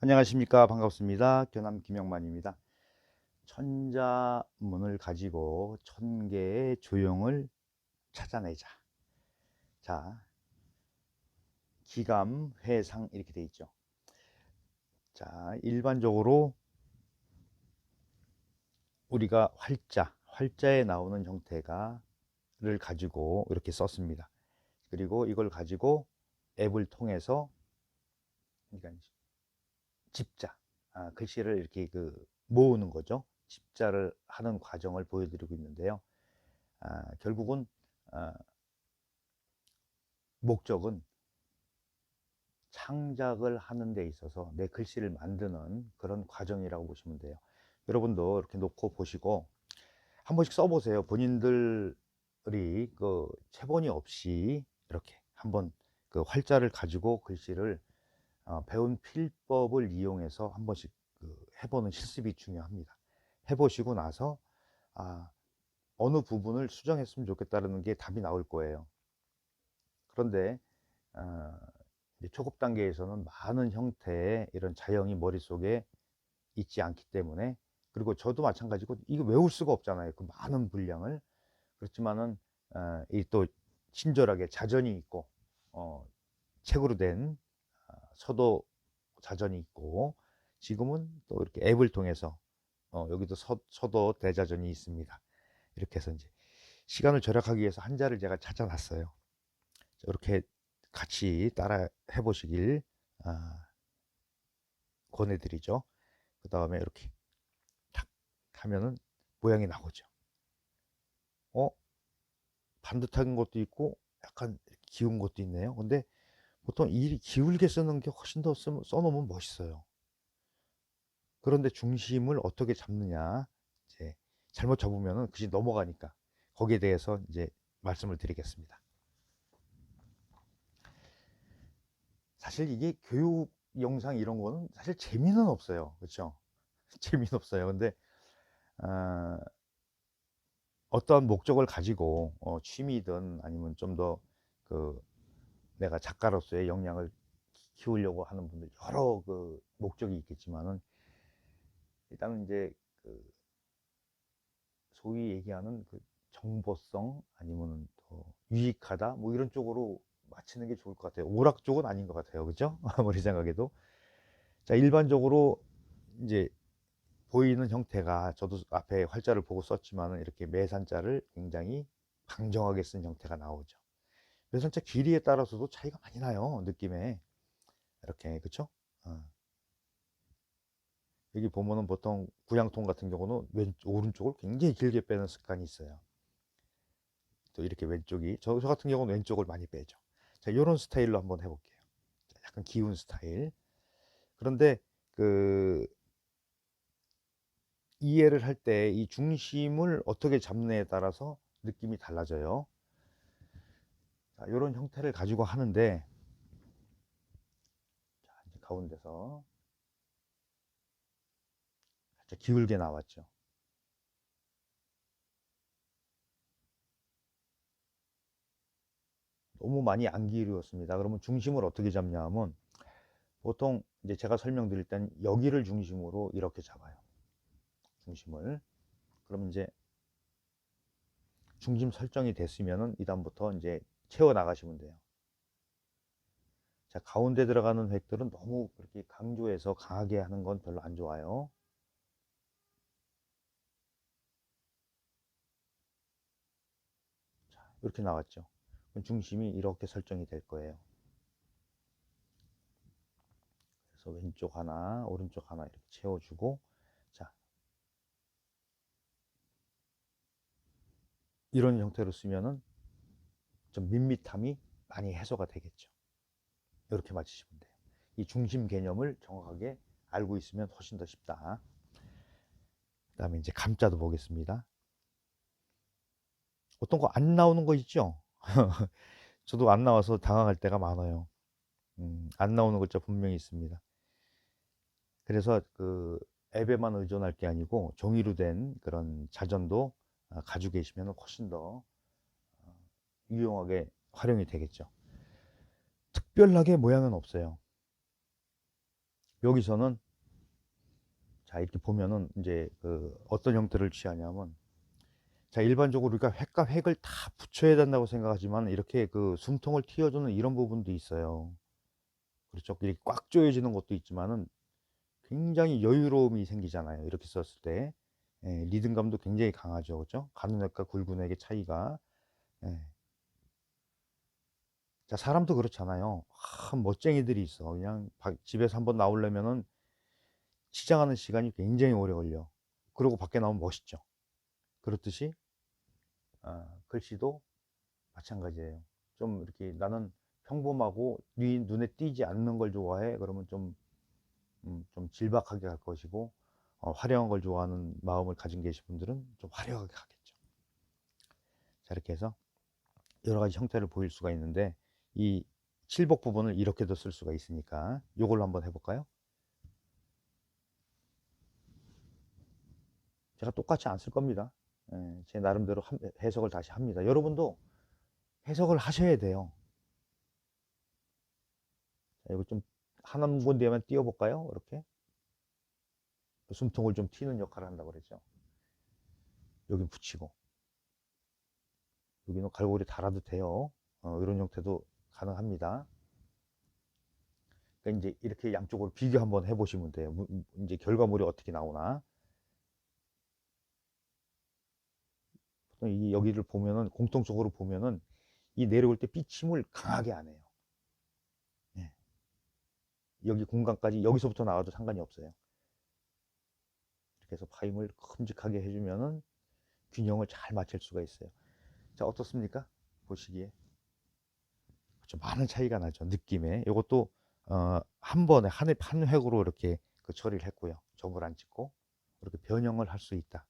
안녕하십니까. 반갑습니다. 교남 김영만입니다. 천자문을 가지고 1000개의 조형을 찾아내자. 자, 기감, 회상 이렇게 돼 있죠. 자, 일반적으로 우리가 활자에 나오는 형태를 가지고 이렇게 썼습니다. 그리고 이걸 가지고 앱을 통해서 그러니까 집자, 글씨를 이렇게 모으는 거죠. 집자를 하는 과정을 보여드리고 있는데요. 결국은 아, 목적은 창작을 하는 데 있어서 내 글씨를 만드는 그런 과정이라고 보시면 돼요. 여러분도 이렇게 놓고 보시고 한 번씩 써보세요. 본인들이 체본이 없이 이렇게 한번 활자를 가지고 글씨를 배운 필법을 이용해서 한 번씩 해보는 실습이 중요합니다. 해보시고 나서 아, 어느 부분을 수정했으면 좋겠다는 게 답이 나올 거예요. 그런데 어, 이제 초급 단계에서는 많은 형태의 이런 자형이 머릿속에 있지 않기 때문에, 그리고 저도 마찬가지고 이거 외울 수가 없잖아요. 그 많은 분량을. 그렇지만은 이 또 친절하게 자전이 있고 책으로 된 서도 자전이 있고, 지금은 또 이렇게 앱을 통해서 여기도 서도 대자전이 있습니다. 이렇게 해서 이제 시간을 절약하기 위해서 한자를 제가 찾아놨어요. 이렇게 같이 따라 해보시길 권해드리죠. 그 다음에 이렇게 탁 하면은 모양이 나오죠. 어? 반듯한 것도 있고 약간 기운 것도 있네요. 근데 보통 이 기울게 쓰는 게 훨씬 더 써놓으면 멋있어요. 그런데 중심을 어떻게 잡느냐, 이제 잘못 잡으면은 그게 넘어가니까 거기에 대해서 이제 말씀을 드리겠습니다. 사실 이게 교육 영상 이런 거는 사실 재미는 없어요. 그렇죠? 재미는 없어요. 근데 어, 어떠한 목적을 가지고 취미든 아니면 좀 더 내가 작가로서의 역량을 키우려고 하는 분들 여러 목적이 있겠지만은, 일단은 이제 그 소위 얘기하는 정보성 아니면 더 유익하다 뭐 이런 쪽으로 맞추는 게 좋을 것 같아요. 오락 쪽은 아닌 것 같아요. 그죠? 아무리 생각해도. 자, 일반적으로 이제 보이는 형태가, 저도 앞에 활자를 보고 썼지만은 이렇게 매산자를 굉장히 방정하게 쓴 형태가 나오죠. 매산자 길이에 따라서도 차이가 많이 나요. 느낌에. 이렇게, 그쵸? 어. 여기 보면은 보통 구양통 같은 경우는 오른쪽을 굉장히 길게 빼는 습관이 있어요. 또 이렇게 저 같은 경우는 왼쪽을 많이 빼죠. 자, 이런 스타일로 한번 해볼게요. 자, 약간 기운 스타일. 그런데 그 이해를 할 때 이 중심을 어떻게 잡느냐에 따라서 느낌이 달라져요. 자, 이런 형태를 가지고 하는데, 자, 이제 가운데서 살짝 기울게 나왔죠. 너무 많이 안 기울였습니다. 그러면 중심을 어떻게 잡냐 하면, 보통 이제 제가 설명드릴 땐 여기를 중심으로 이렇게 잡아요. 중심을. 그럼 이제 중심 설정이 됐으면은 이다음부터 이제 채워 나가시면 돼요. 자, 가운데 들어가는 획들은 너무 그렇게 강조해서 강하게 하는 건 별로 안 좋아요. 자, 이렇게 나왔죠. 중심이 이렇게 설정이 될 거예요. 그래서 왼쪽 하나, 오른쪽 하나 이렇게 채워주고, 자, 이런 형태로 쓰면은 좀 밋밋함이 많이 해소가 되겠죠. 이렇게 맞추시면 돼요. 이 중심 개념을 정확하게 알고 있으면 훨씬 더 쉽다. 그 다음에 이제 감자도 보겠습니다. 어떤 거 안 나오는 거 있죠? 저도 안 나와서 당황할 때가 많아요. 안 나오는 글자 분명히 있습니다. 그래서 앱에만 의존할 게 아니고 종이로 된 그런 자전도 가지고 계시면 훨씬 더 유용하게 활용이 되겠죠. 특별하게 모양은 없어요. 여기서는 자 이렇게 보면은 이제 그 어떤 형태를 취하냐면 자 일반적으로 우리가 획과 획을 다 붙여야 된다고 생각하지만 이렇게 그 숨통을 틔워주는 이런 부분도 있어요. 그렇죠. 이렇게 꽉 조여지는 것도 있지만은 굉장히 여유로움이 생기잖아요. 이렇게 썼을 때. 예, 리듬감도 굉장히 강하죠. 그죠? 가는 획과 굵은 획의 차이가. 예. 자, 사람도 그렇잖아요. 멋쟁이들이 있어. 그냥 집에서 한번 나오려면은 치장하는 시간이 굉장히 오래 걸려. 그러고 밖에 나오면 멋있죠. 그렇듯이 글씨도 마찬가지예요. 좀 이렇게 나는 평범하고 눈에 띄지 않는 걸 좋아해. 그러면 좀 질박하게 갈 것이고 화려한 걸 좋아하는 마음을 가진 계신 분들은 좀 화려하게 가겠죠. 자, 이렇게 해서 여러 가지 형태를 보일 수가 있는데 이 칠복 부분을 이렇게도 쓸 수가 있으니까 이걸로 한번 해볼까요? 제가 똑같이 안 쓸 겁니다. 예, 제 나름대로 해석을 다시 합니다. 여러분도 해석을 하셔야 돼요. 자, 이거 좀 한 군데만 띄워볼까요? 이렇게 숨통을 좀 튀는 역할을 한다고 그랬죠. 여기 붙이고 여기는 갈고리 달아도 돼요. 이런 형태도 가능합니다. 그러니까 이제 이렇게 양쪽으로 비교 한번 해보시면 돼요. 이제 결과물이 어떻게 나오나. 이 여기를 보면은 공통적으로 보면은 이 내려올 때 삐침을 강하게 안 해요. 예. 여기 공간까지 여기서부터 나와도 상관이 없어요. 이렇게 해서 파임을 큼직하게 해주면은 균형을 잘 맞출 수가 있어요. 자, 어떻습니까? 보시기에 좀 많은 차이가 나죠. 느낌에. 이것도 한 번에 한 획으로 이렇게 그 처리를 했고요. 점을 안 찍고 이렇게 변형을 할 수 있다.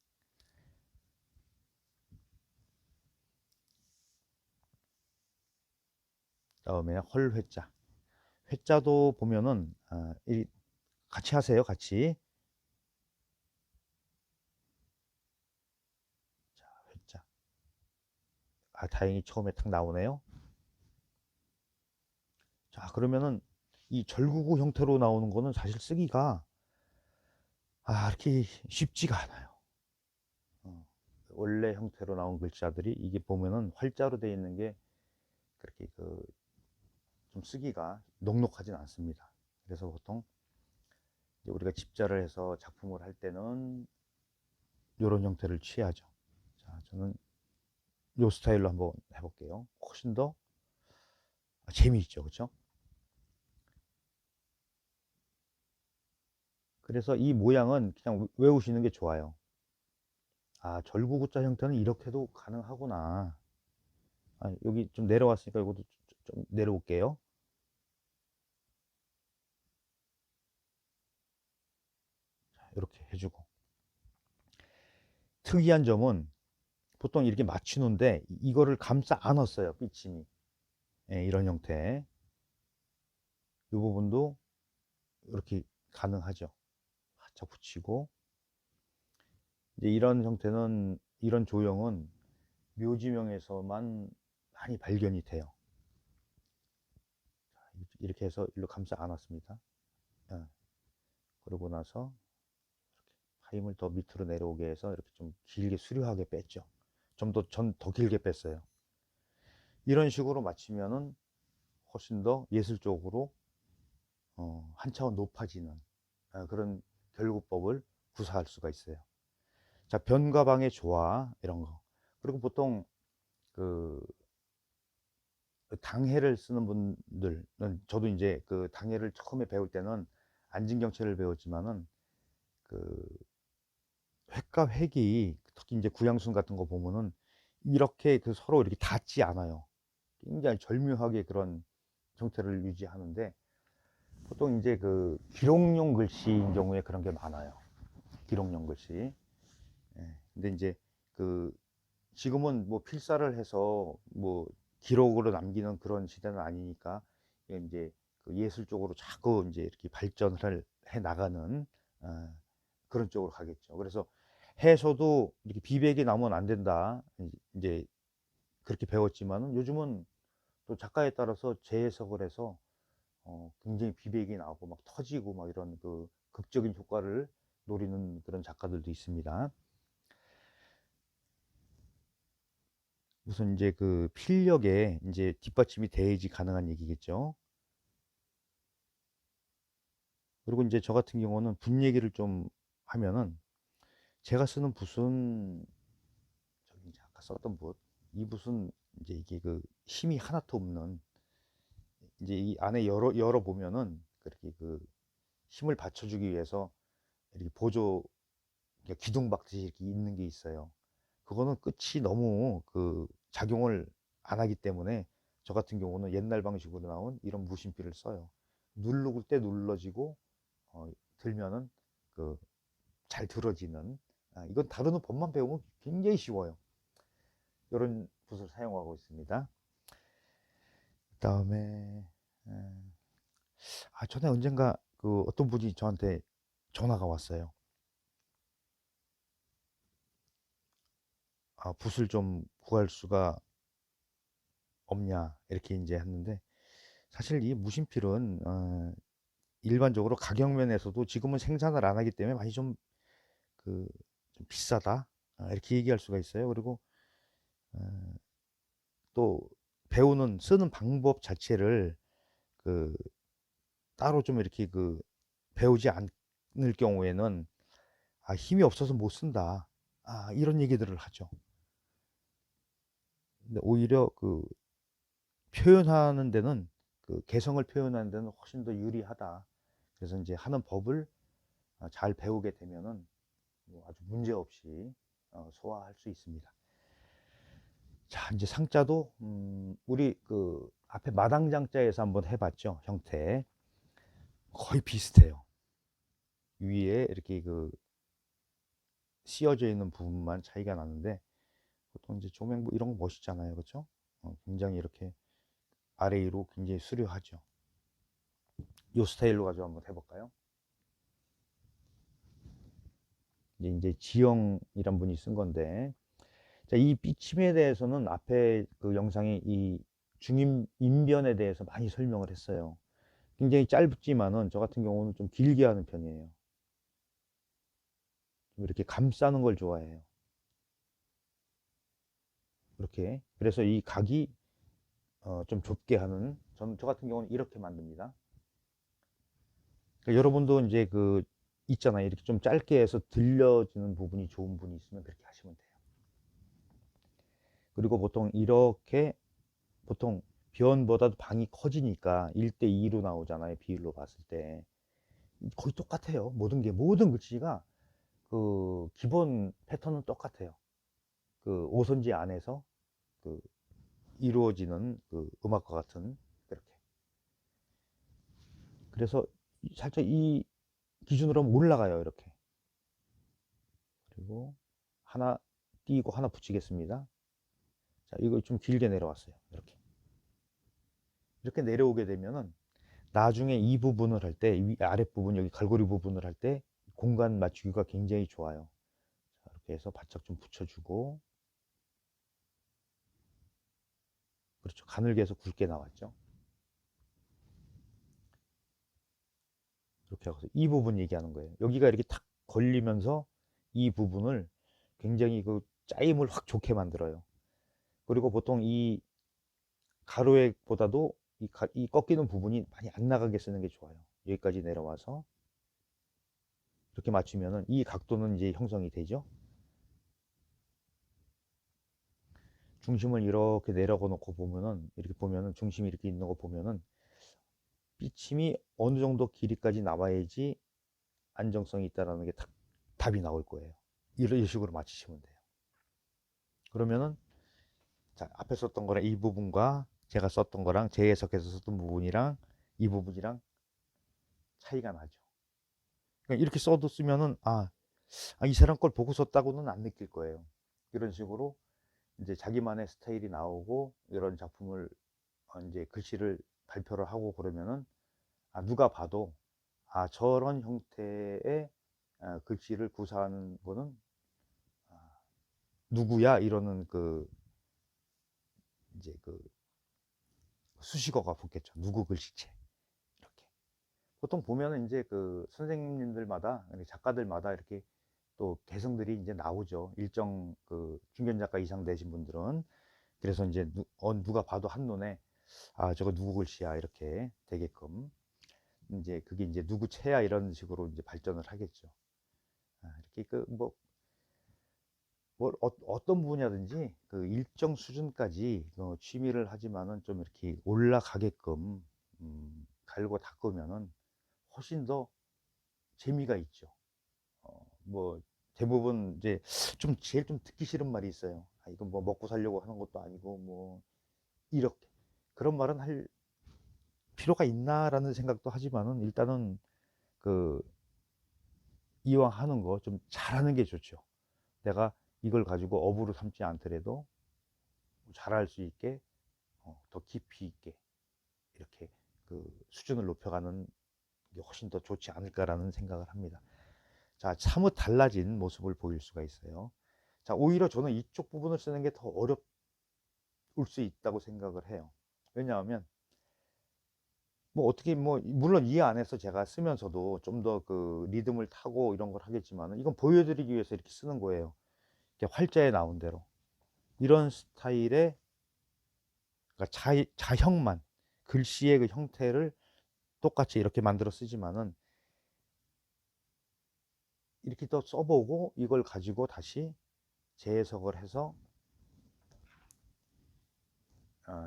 다음에 헐회자. 회자도 보면은 같이 하세요. 같이. 자, 회자. 다행히 처음에 탁 나오네요. 자, 그러면은 이 절구구 형태로 나오는 거는 사실 쓰기가 이렇게 쉽지가 않아요. 원래 형태로 나온 글자들이 이게 보면은 활자로 되어 있는 게 그렇게 좀 쓰기가 녹록하진 않습니다. 그래서 보통 이제 우리가 집자를 해서 작품을 할 때는 이런 형태를 취하죠. 자, 저는 이 스타일로 한번 해볼게요. 훨씬 더 재미있죠, 그렇죠? 그래서 이 모양은 그냥 외우시는 게 좋아요. 절구구자 형태는 이렇게도 가능하구나. 여기 좀 내려왔으니까 이것도 좀 내려올게요. 자, 이렇게 해주고. 특이한 점은 보통 이렇게 맞추는데 이거를 감싸 안았어요. 삐침이. 예, 이런 형태. 이 부분도 이렇게 가능하죠. 바짝 붙이고. 이제 이런 형태는, 이런 조형은 묘지명에서만 많이 발견이 돼요. 이렇게 해서 일로 감싸 안았습니다. 예. 그러고 나서 이렇게 힘을 더 밑으로 내려오게 해서 이렇게 좀 길게 수려하게 뺐죠. 더 길게 뺐어요. 이런 식으로 맞추면은 훨씬 더 예술적으로 한 차원 높아지는 그런 결구법을 구사할 수가 있어요. 자, 변가방의 조화 이런 거. 그리고 보통 그 당해를 쓰는 분들은 저도 이제 그 당해를 처음에 배울 때는 안진경체를 배웠지만은 그 획과 획이 특히 이제 구양순 같은 거 보면은 이렇게 서로 이렇게 닿지 않아요. 굉장히 절묘하게 그런 형태를 유지하는데 보통 이제 그 기록용 글씨인 경우에 그런 게 많아요. 기록용 글씨. 예. 근데 이제 그 지금은 뭐 필사를 해서 뭐 기록으로 남기는 그런 시대는 아니니까 이제 그 예술적으로 자꾸 이제 이렇게 발전을 해 나가는 그런 쪽으로 가겠죠. 그래서 해서도 이렇게 비백이 나오면 안 된다. 이제 그렇게 배웠지만은 요즘은 또 작가에 따라서 재해석을 해서 굉장히 비백이 나오고 막 터지고 막 이런 그 극적인 효과를 노리는 그런 작가들도 있습니다. 우선 이제 그 필력에 이제 뒷받침이 돼야지 가능한 얘기겠죠. 그리고 이제 저 같은 경우는 붓 얘기를 좀 하면은, 제가 쓰는 붓은 저기 이제 아까 썼던 붓, 이 붓은 이제 이게 그 힘이 하나도 없는, 이제 이 안에 열어 보면은 그렇게 그 힘을 받쳐주기 위해서 이렇게 보조, 그러니까 기둥 박듯이 이렇게 있는 게 있어요. 그거는 끝이 너무 그 작용을 안 하기 때문에 저 같은 경우는 옛날 방식으로 나온 이런 무심피를 써요. 누를 때 눌러지고 들면은 그 잘 들어지는, 이건 다루는 법만 배우면 굉장히 쉬워요. 이런 붓을 사용하고 있습니다. 그다음에 전에 언젠가 그 어떤 분이 저한테 전화가 왔어요. 붓을 좀 구할 수가 없냐 이렇게 이제 했는데, 사실 이 무심필은 일반적으로 가격면에서도 지금은 생산을 안 하기 때문에 많이 좀 그 좀 비싸다, 이렇게 얘기할 수가 있어요. 그리고 어, 또 배우는 쓰는 방법 자체를 그 따로 좀 이렇게 그 배우지 않을 경우에는 힘이 없어서 못 쓴다, 이런 얘기들을 하죠. 근데 오히려 그 표현하는 데는, 그 개성을 표현하는 데는 훨씬 더 유리하다. 그래서 이제 하는 법을 잘 배우게 되면은 뭐 아주 문제 없이 소화할 수 있습니다. 자, 이제 상자도 우리 그 앞에 마당장자에서 한번 해봤죠. 형태 거의 비슷해요. 위에 이렇게 그 씌어져 있는 부분만 차이가 나는데, 보통 이제 조명부 이런 거 멋있잖아요, 그렇죠? 굉장히 이렇게 아래 위로 굉장히 수려하죠. 이 스타일로 가지고 한번 해볼까요? 이제 지영이란 분이 쓴 건데, 자, 이 비침에 대해서는 앞에 그 영상에 이 중임 인변에 대해서 많이 설명을 했어요. 굉장히 짧지만은 저 같은 경우는 좀 길게 하는 편이에요. 좀 이렇게 감싸는 걸 좋아해요. 이렇게. 그래서 이 각이 좀 좁게 하는, 저 같은 경우는 이렇게 만듭니다. 그러니까 여러분도 이제 그 있잖아요. 이렇게 좀 짧게 해서 들려지는 부분이 좋은 분이 있으면 그렇게 하시면 돼요. 그리고 보통 이렇게, 보통 변보다도 방이 커지니까 1대2로 나오잖아요. 비율로 봤을 때. 거의 똑같아요. 모든 글씨가 그 기본 패턴은 똑같아요. 그 오선지 안에서 그 이루어지는 그 음악과 같은, 그렇게. 그래서 살짝 이 기준으로 하면 올라가요. 이렇게. 그리고 하나 띄고 하나 붙이겠습니다. 자, 이거 좀 길게 내려왔어요. 이렇게. 이렇게 내려오게 되면은 나중에 이 부분을 할 때, 위 아랫부분, 여기 갈고리 부분을 할 때 공간 맞추기가 굉장히 좋아요. 자, 이렇게 해서 바짝 좀 붙여주고, 그렇죠. 가늘게 해서 굵게 나왔죠. 이렇게 하고서 이 부분 얘기하는 거예요. 여기가 이렇게 탁 걸리면서 이 부분을 굉장히 그 짜임을 확 좋게 만들어요. 그리고 보통 이 가로액보다도 이 꺾이는 부분이 많이 안 나가게 쓰는 게 좋아요. 여기까지 내려와서 이렇게 맞추면은 이 각도는 이제 형성이 되죠. 중심을 이렇게 내려가 놓고 보면은, 이렇게 보면은 중심이 이렇게 있는 거 보면은 삐침이 어느 정도 길이까지 나와야지 안정성이 있다라는 게 답이 나올 거예요. 이런 식으로 맞추시면 돼요. 그러면은, 자, 앞에 썼던 거랑 이 부분과 제가 썼던 거랑 제 해석해서 썼던 부분이랑 이 부분이랑 차이가 나죠. 그러니까 이렇게 써도 쓰면은 이 사람 걸 보고 썼다고는 안 느낄 거예요. 이런 식으로 이제 자기만의 스타일이 나오고 이런 작품을 이제 글씨를 발표를 하고 그러면은 누가 봐도 저런 형태의 글씨를 구사하는 거는 누구야 이러는 그 이제 그 수식어가 붙겠죠. 누구 글씨체. 보통 보면은 인제 그 선생님들마다 아니 작가들마다 이렇게 또 개성들이 인제 나오죠. 일정 그 중견 작가 이상 되신 분들은. 그래서 인제 누가 봐도 한눈에 '아 저거 누구 글씨야.' 이렇게 되게끔 인제 그게 인제 '누구 체야.' 이런 식으로 인제 발전을 하겠죠. 아 이렇게 그 뭘 어떤 분야든지 그 일정 수준까지 취미를 하지만은 좀 이렇게 올라가게끔 갈고 닦으면은 훨씬 더 재미가 있죠. 뭐 대부분 이제 좀 제일 좀 듣기 싫은 말이 있어요. "아 이건 뭐 먹고 살려고 하는 것도 아니고 뭐 이렇게." 그런 말은 할 필요가 있나라는 생각도 하지만은 일단은 그 이왕 하는 거 좀 잘하는 게 좋죠. 내가 이걸 가지고 업으로 삼지 않더라도 잘할 수 있게 더 깊이 있게 이렇게 그 수준을 높여가는 게 훨씬 더 좋지 않을까라는 생각을 합니다. 자, 사뭇 달라진 모습을 보일 수가 있어요. 자, 오히려 저는 이쪽 부분을 쓰는 게 더 어려울 수 있다고 생각을 해요. 왜냐하면 뭐 어떻게 뭐 물론 이 안에서 제가 쓰면서도 좀 더 그 리듬을 타고 이런 걸 하겠지만은 이건 보여드리기 위해서 이렇게 쓰는 거예요. 이렇게 활자에 나온 대로. 이런 스타일의 그러니까 자형만 글씨의 그 형태를 똑같이 이렇게 만들어 쓰지만은 이렇게 또 써 보고 이걸 가지고 다시 재해석을 해서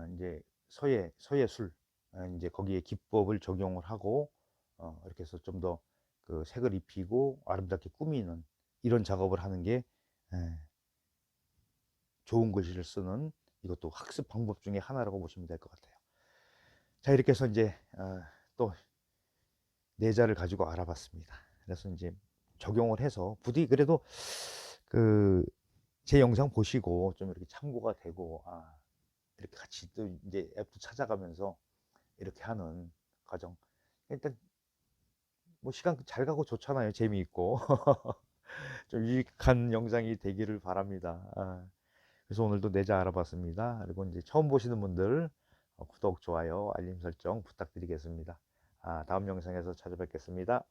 인제 서예술 인제 거기에 기법을 적용을 하고 이렇게 해서 좀 더 그 색을 입히고 아름답게 꾸미는 이런 작업을 하는 게 예 좋은 글씨를 쓰는 이것도 학습 방법 중에 하나라고 보시면 될 것 같아요. 자 이렇게 해서 인제 또 내자를 가지고 알아봤습니다. 그래서 인제 적용을 해서 부디 그래도 그 제 영상 보시고 좀 이렇게 참고가 되고 이렇게 같이 또 인제 앱도 찾아가면서 이렇게 하는 과정. 일단 뭐 시간 잘 가고 좋잖아요, 재미있고. 좀 유익한 영상이 되기를 바랍니다. 그래서 오늘도 내자 알아봤습니다. 그리고 인제 처음 보시는 분들 구독, 좋아요, 알림 설정 부탁드리겠습니다. 다음 영상에서 찾아뵙겠습니다.